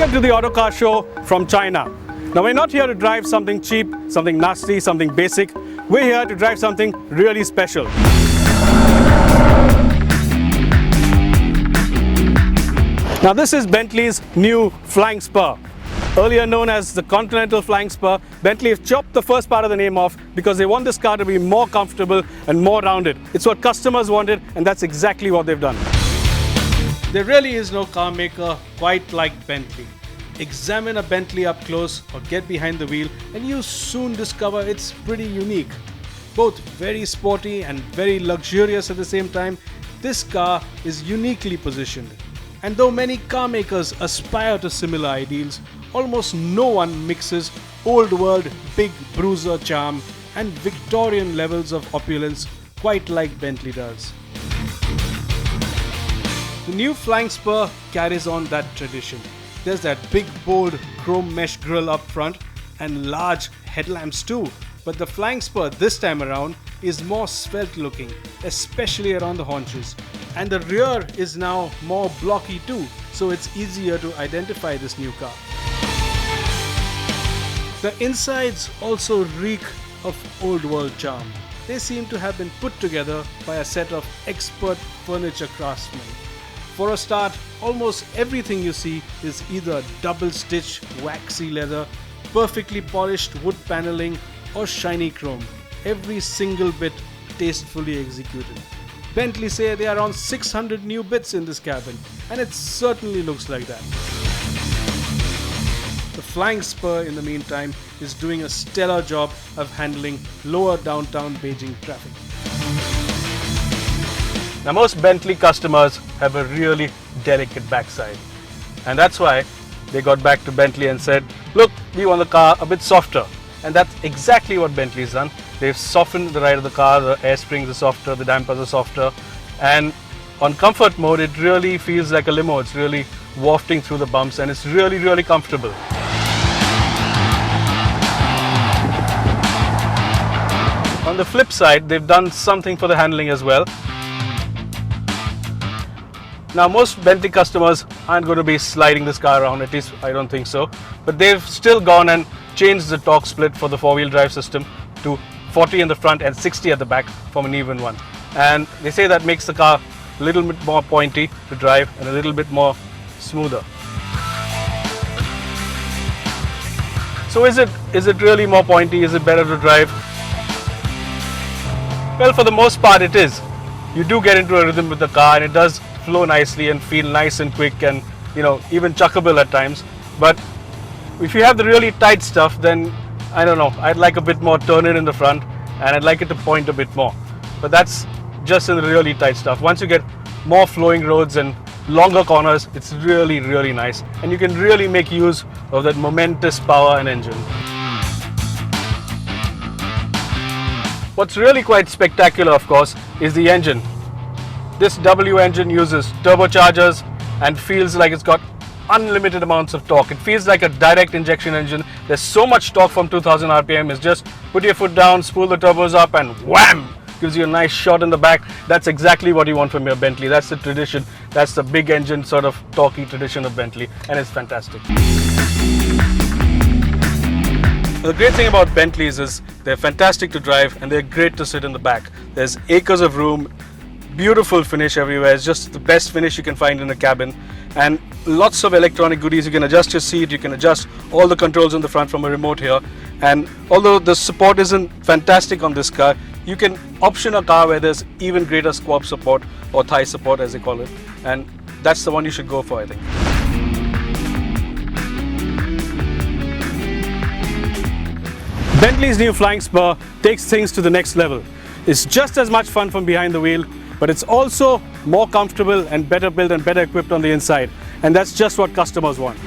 Welcome to the Autocar show from China. Now we're not here to drive something cheap, something nasty, something basic. We're here to drive something really special. Now this is Bentley's new Flying Spur. Earlier known as the Continental Flying Spur, Bentley have chopped the first part of the name off because they want this car to be more comfortable and more rounded. It's what customers wanted, and that's exactly what they've done. There really is no car maker quite like Bentley. Examine a Bentley up close or get behind the wheel and you soon discover it's pretty unique. Both very sporty and very luxurious at the same time, this car is uniquely positioned. And though many car makers aspire to similar ideals, almost no one mixes old world big bruiser charm and Victorian levels of opulence quite like Bentley does. The new Flying Spur carries on that tradition. There's that big bold chrome mesh grille up front and large headlamps too. But the Flying Spur this time around is more svelte looking, especially around the haunches. And the rear is now more blocky too, so it's easier to identify this new car. The insides also reek of old world charm. They seem to have been put together by a set of expert furniture craftsmen. For a start, almost everything you see is either double-stitched waxy leather, perfectly polished wood paneling, or shiny chrome. Every single bit tastefully executed. Bentley say there are around 600 new bits in this cabin, and it certainly looks like that. The Flying Spur, in the meantime, is doing a stellar job of handling lower downtown Beijing traffic. Now most Bentley customers have a really delicate backside, and that's why they got back to Bentley and said, look, we want the car a bit softer. And that's exactly what Bentley's done. They've softened the ride of the car, the air springs are softer, the dampers are softer, and on comfort mode it really feels like a limo. It's really wafting through the bumps and it's really comfortable. On the flip side, they've done something for the handling as well. Now most Bentley customers aren't going to be sliding this car around, at least I don't think so. But they've still gone and changed the torque split for the four-wheel drive system to 40 in the front and 60 at the back from an even one. And they say that makes the car a little bit more pointy to drive and a little bit more smoother. So is it really more pointy? Is it better to drive? Well, for the most part it is. You do get into a rhythm with the car and it does flow nicely and feel nice and quick and even chuckable at times. But if you have the really tight stuff, then I don't know, I'd like a bit more turn in the front and I'd like it to point a bit more. But that's just in the really tight stuff. Once you get more flowing roads and longer corners, it's really nice, and you can really make use of that momentous power and engine. What's really quite spectacular, of course, is the engine. This W engine uses turbochargers and feels like it's got unlimited amounts of torque. It feels like a direct injection engine. There's so much torque from 2000 RPM. It's just put your foot down, spool the turbos up and wham! Gives you a nice shot in the back. That's exactly what you want from your Bentley. That's the tradition. That's the big engine sort of torquey tradition of Bentley, and it's fantastic. The great thing about Bentleys is they're fantastic to drive and they're great to sit in the back. There's acres of room, beautiful finish everywhere. It's just the best finish you can find in a cabin, and lots of electronic goodies. You can adjust your seat, you can adjust all the controls in the front from a remote here. And although the support isn't fantastic on this car, you can option a car where there's even greater squab support, or thigh support as they call it, and that's the one you should go for, I think. Bentley's new Flying Spur takes things to the next level. It's just as much fun from behind the wheel, but it's also more comfortable and better built and better equipped on the inside. And that's just what customers want.